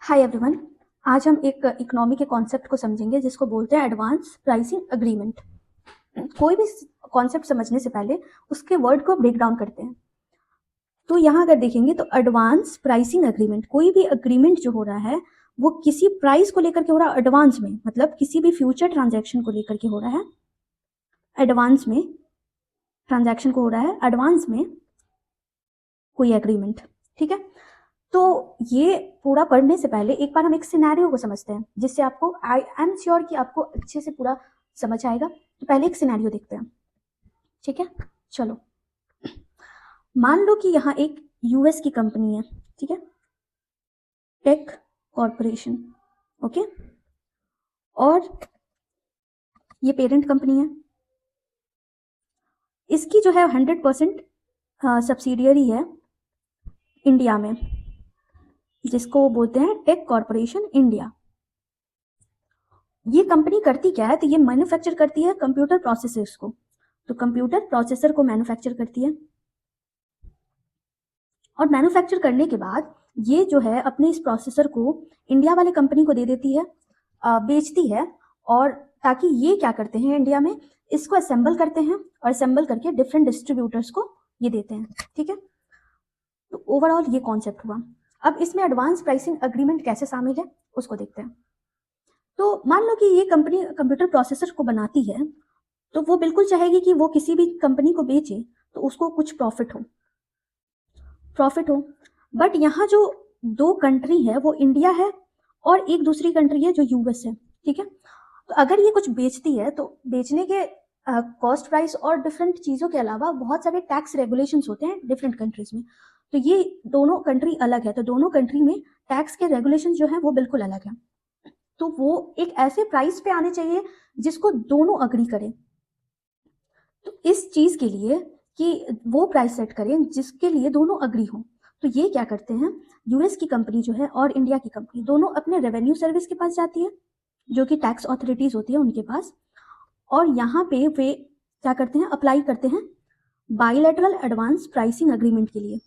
Hi everyone. आज हम एक इकोनॉमी के कॉन्सेप्ट को समझेंगे जिसको बोलते हैं एडवांस प्राइसिंग अग्रीमेंट। कोई भी कॉन्सेप्ट समझने से पहले उसके वर्ड को ब्रेक डाउन करते हैं। तो यहाँ अगर देखेंगे तो एडवांस प्राइसिंग अग्रीमेंट, कोई भी अग्रीमेंट जो हो रहा है वो किसी प्राइस को लेकर के हो रहा है एडवांस में, मतलब किसी भी फ्यूचर ट्रांजैक्शन को लेकर के हो रहा है एडवांस में, ट्रांजैक्शन को हो रहा है एडवांस में कोई एग्रीमेंट। ठीक है, तो ये पूरा पढ़ने से पहले एक बार हम एक सिनेरियो को समझते हैं जिससे आपको आई एम श्योर कि आपको अच्छे से पूरा समझ आएगा। तो पहले एक सिनेरियो देखते हैं। ठीक है, चलो मान लो कि यहाँ एक यूएस की कंपनी है। ठीक है, टेक कॉर्पोरेशन। ओके, और ये पेरेंट कंपनी है। इसकी जो है 100% सब्सिडियरी है इंडिया में, जिसको बोलते हैं टेक कॉर्पोरेशन इंडिया। ये कंपनी करती क्या है, तो ये मैन्युफैक्चर करती है कंप्यूटर प्रोसेसर्स को। तो कंप्यूटर प्रोसेसर को मैन्युफैक्चर करती है और मैन्युफैक्चर करने के बाद ये जो है अपने इस प्रोसेसर को इंडिया वाले कंपनी को दे देती है, बेचती है। और ताकि ये क्या करते हैं, इंडिया में इसको असेंबल करते हैं और असेंबल करके डिफरेंट डिस्ट्रीब्यूटर्स को ये देते हैं। ठीक है, तो ओवरऑल ये कॉन्सेप्ट हुआ। अब इसमें एडवांस प्राइसिंग अग्रीमेंट कैसे शामिल है उसको देखते हैं। तो मान लो कि ये कंपनी कंप्यूटर प्रोसेसर को बनाती है, तो वो बिल्कुल चाहेगी कि वो किसी भी कंपनी को बेचे तो उसको कुछ प्रॉफिट हो। बट यहाँ जो दो कंट्री है वो इंडिया है और एक दूसरी कंट्री है जो यूएस है। ठीक है, तो अगर ये कुछ बेचती है तो बेचने के कॉस्ट प्राइस और डिफरेंट चीज़ों के अलावा बहुत सारे टैक्स रेगुलेशंस होते हैं डिफरेंट कंट्रीज में। तो ये दोनों कंट्री अलग है, तो दोनों कंट्री में टैक्स के रेगुलेशन जो है वो बिल्कुल अलग है। तो वो एक ऐसे प्राइस पे आने चाहिए जिसको दोनों अग्री करें। तो इस चीज के लिए कि वो प्राइस सेट करें जिसके लिए दोनों अग्री हों, तो ये क्या करते हैं, यूएस की कंपनी जो है और इंडिया की कंपनी दोनों अपने रेवेन्यू सर्विस के पास जाती है, जो कि टैक्स अथॉरिटीज होती है उनके पास। और यहाँ पे वे क्या करते हैं, अप्लाई करते हैं बाइलेटरल एडवांस प्राइसिंग अग्रीमेंट के लिए।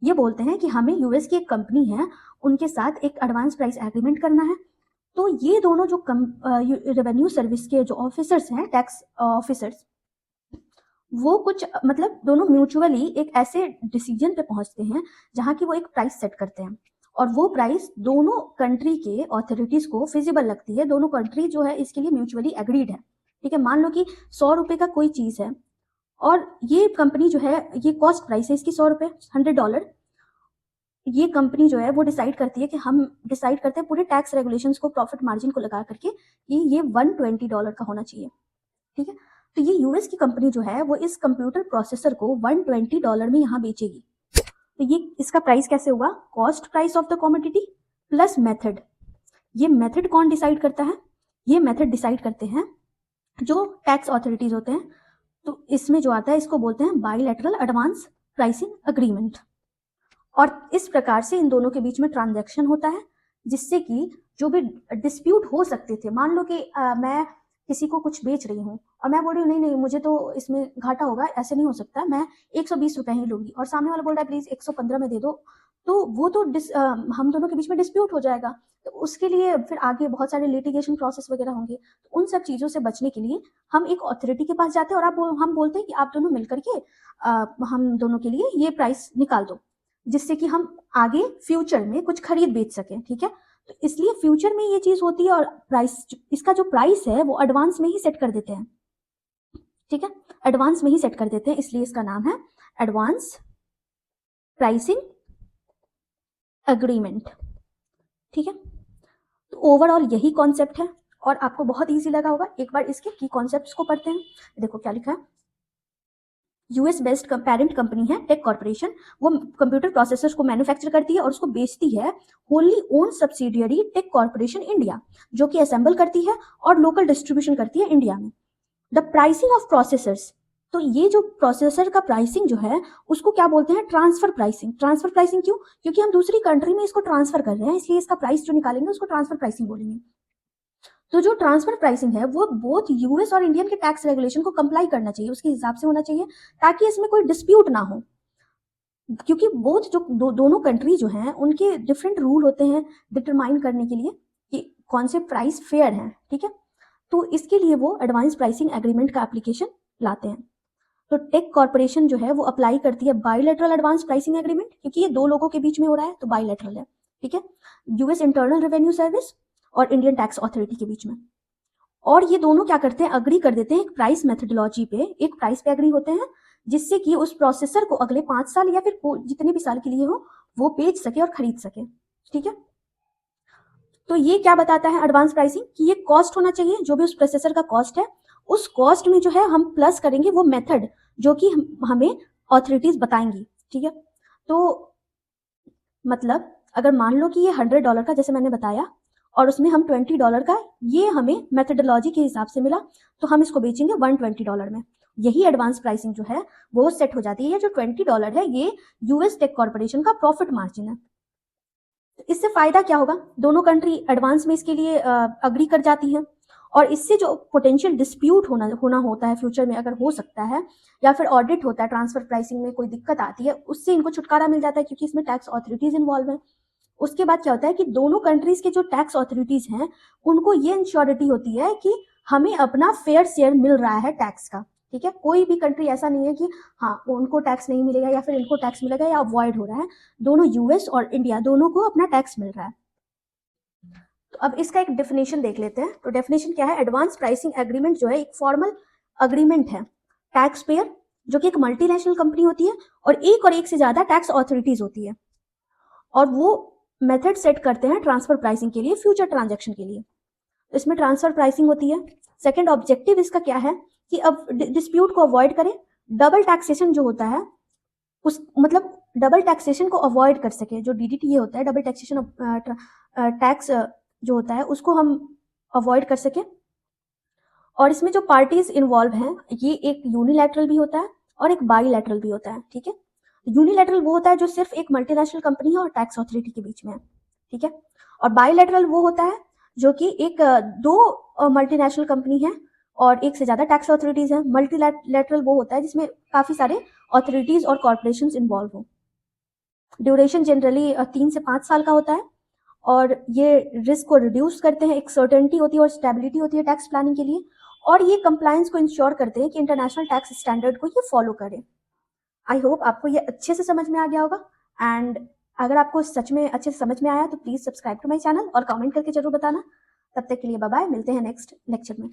ये बोलते हैं कि हमें यूएस की एक कंपनी है उनके साथ एक एडवांस प्राइस एग्रीमेंट करना है। तो ये दोनों जो रेवेन्यू सर्विस के जो ऑफिसर्स हैं, टैक्स ऑफिसर्स, वो कुछ मतलब दोनों म्यूचुअली एक ऐसे डिसीजन पे पहुंचते हैं जहां की वो एक प्राइस सेट करते हैं और वो प्राइस दोनों कंट्री के ऑथोरिटीज को फिजिबल लगती है। दोनों कंट्री जो है इसके लिए म्यूचुअली एग्रीड है। ठीक है, मान लो कि 100 रुपए का कोई चीज है और ये कंपनी जो है, ये कॉस्ट प्राइस है इसकी 100 रुपए, $100। ये कंपनी जो है वो डिसाइड करती है कि हम डिसाइड करते हैं पूरे टैक्स रेगुलेशंस को, प्रॉफिट मार्जिन को लगा करके कि ये $120 का होना चाहिए। ठीक है, तो ये यूएस की कंपनी जो है वो इस कंप्यूटर प्रोसेसर को $120 में यहाँ बेचेगी। तो ये इसका प्राइस कैसे हुआ, cost price of the commodity plus method. ये मेथड कौन डिसाइड करता है, ये मेथड डिसाइड करते हैं जो टैक्स ऑथोरिटीज होते हैं। तो इसमें जो आता है इसको बोलते हैं बाइलेटरल एडवांस प्राइसिंग अग्रीमेंट। और इस प्रकार से इन दोनों के बीच में ट्रांजैक्शन होता है जिससे कि जो भी डिस्प्यूट हो सकते थे, मान लो कि मैं किसी को कुछ बेच रही हूँ और मैं बोल रही हूँ नहीं नहीं मुझे तो इसमें घाटा होगा, ऐसे नहीं हो सकता, मैं 120 रुपए ही लूंगी, और सामने वाला बोल रहा है प्लीज 115 में दे दो। तो वो तो हम दोनों के बीच में डिस्प्यूट हो जाएगा। तो उसके लिए फिर आगे बहुत सारे लिटिगेशन प्रोसेस वगैरह होंगे। तो उन सब चीज़ों से बचने के लिए हम एक अथॉरिटी के पास जाते हैं और हम बोलते हैं कि आप दोनों मिलकर के हम दोनों के लिए ये प्राइस निकाल दो, जिससे कि हम आगे फ्यूचर में कुछ खरीद बेच सकें। ठीक है, तो इसलिए फ्यूचर में ये चीज होती है और प्राइस, इसका जो प्राइस है वो एडवांस में ही सेट कर देते हैं। ठीक है, एडवांस में ही सेट कर देते हैं, इसलिए इसका नाम है एडवांस प्राइसिंग अग्रीमेंट। ठीक है, तो ओवरऑल यही कॉन्सेप्ट है और आपको बहुत इजी लगा होगा। एक बार इसके की कॉन्सेप्ट्स को पढ़ते हैं। देखो क्या लिखा है, यूएस बेस्ड पेरेंट कंपनी है टेक कॉर्पोरेशन, वो कंप्यूटर प्रोसेसर्स को मैन्युफैक्चर करती है और उसको बेचती है wholly owned subsidiary tech corporation India, जो कि असेंबल करती है और लोकल डिस्ट्रीब्यूशन करती है इंडिया में। द प्राइसिंग ऑफ प्रोसेसर्स, तो ये जो प्रोसेसर का प्राइसिंग जो है उसको क्या बोलते हैं, ट्रांसफर प्राइसिंग। ट्रांसफर प्राइसिंग क्यों, क्योंकि हम दूसरी कंट्री में इसको ट्रांसफर कर रहे हैं, इसलिए इसका प्राइस जो निकालेंगे उसको ट्रांसफर प्राइसिंग बोलेंगे। तो जो ट्रांसफर प्राइसिंग है वो बोथ यूएस और इंडियन के टैक्स रेगुलेशन को कंप्लाई करना चाहिए, उसके हिसाब से होना चाहिए ताकि इसमें कोई डिस्प्यूट ना हो। क्योंकि बोथ जो दोनों कंट्री जो हैं उनके डिफरेंट रूल होते हैं डिटरमाइन करने के लिए कि कौन से प्राइस फेयर हैं, ठीक है। तो इसके लिए वो एडवांस प्राइसिंग एग्रीमेंट का एप्लीकेशन लाते हैं। तो टेक कॉर्पोरेशन जो है वो अप्लाई करती है बायलैटरल एडवांस प्राइसिंग एग्रीमेंट, क्योंकि ये दो लोगों के बीच में हो रहा है तो बायलैटरल है, ठीक है, यूएस इंटरनल रेवेन्यू सर्विस और इंडियन टैक्स अथॉरिटी के बीच में। और ये दोनों क्या करते हैं, अग्री कर देते हैं एक प्राइस मेथोडोलॉजी पे, एक प्राइस पे अग्री होते हैं, जिससे कि उस प्रोसेसर को अगले 5 साल या फिर जितने भी साल के लिए हो वो बेच सके और खरीद सके, ठीक है। तो ये क्या बताता है एडवांस प्राइसिंग, कि ये कॉस्ट होना चाहिए, जो भी उस प्रोसेसर का कॉस्ट है उस कॉस्ट में जो है हम प्लस करेंगे वो मेथड जो कि हमें ऑथोरिटीज बताएंगी, ठीक है। तो मतलब अगर मान लो कि ये $100 का जैसे मैंने बताया और उसमें हम $20 का ये हमें मेथोडोलॉजी के हिसाब से मिला, तो हम इसको बेचेंगे $120 में। यही एडवांस प्राइसिंग जो है वो सेट हो जाती है। जो $20 है ये यूएस टेक कॉर्पोरेशन का प्रॉफिट मार्जिन है। इससे फायदा क्या होगा, दोनों कंट्री एडवांस में इसके लिए अग्री कर जाती है, और इससे जो पोटेंशियल डिस्प्यूट होना होता है फ्यूचर में, अगर हो सकता है, या फिर ऑडिट होता है, ट्रांसफर प्राइसिंग में कोई दिक्कत आती है, उससे इनको छुटकारा मिल जाता है क्योंकि इसमें टैक्स ऑथोरिटीज इन्वॉल्व है। उसके बाद क्या होता है कि दोनों कंट्रीज के जो टैक्स ऑथोरिटीज हैं उनको ये इंश्योरिटी होती है कि हमें अपना फेयर शेयर मिल रहा है टैक्स का, ठीक है। कोई भी कंट्री ऐसा नहीं है कि हाँ उनको टैक्स नहीं मिलेगा या फिर इनको टैक्स मिलेगा या अवॉइड हो रहा है, दोनों यूएस और इंडिया दोनों को अपना टैक्स मिल रहा है। तो अब इसका एक डेफिनेशन देख लेते हैं। तो डेफिनेशन क्या है, एडवांस प्राइसिंग एग्रीमेंट जो है एक फॉर्मल अग्रीमेंट है टैक्स पेयर जो कि एक मल्टीनेशनल कंपनी होती है और एक से ज्यादा टैक्स ऑथोरिटीज होती है, और वो मेथड सेट करते हैं ट्रांसफर प्राइसिंग के लिए, फ्यूचर ट्रांजैक्शन के लिए। इसमें ट्रांसफर प्राइसिंग होती है। सेकंड ऑब्जेक्टिव इसका क्या है कि अब डिस्प्यूट को अवॉइड करें, डबल टैक्सेशन जो होता है उस मतलब डबल टैक्सेशन को अवॉइड कर सके। जो डीडीटीए होता है, डबल टैक्सेशन टैक्स जो होता है उसको हम अवॉइड कर सके। और इसमें जो पार्टीज इन्वॉल्व हैं ये एक यूनिलैटरल भी होता है और एक बाईलैटरल भी होता है, ठीक है। यूनिलैटरल वो होता है जो सिर्फ एक मल्टीनेशनल कंपनी है और टैक्स अथॉरिटी के बीच में है, ठीक है। और बाईलैटरल वो होता है जो कि एक दो मल्टीनेशनल कंपनी है और एक से ज्यादा टैक्स अथॉरिटीज है। मल्टीलैटरल वो होता है जिसमें काफी सारे अथॉरिटीज और कॉर्पोरेशंस इन्वॉल्व हो। ड्यूरेशन जनरली 3 से 5 साल का होता है, और ये रिस्क को रिड्यूस करते हैं, एक सर्टेनिटी होती है और स्टेबिलिटी होती है टैक्स प्लानिंग के लिए, और ये कंप्लायंस को इंश्योर करते हैं कि इंटरनेशनल टैक्स स्टैंडर्ड को ये फॉलो करें। आई होप आपको ये अच्छे से समझ में आ गया होगा, एंड अगर आपको सच में अच्छे से समझ में आया तो please subscribe to my channel और कमेंट करके जरूर बताना। तब तक के लिए बाय बाय, मिलते हैं नेक्स्ट लेक्चर में।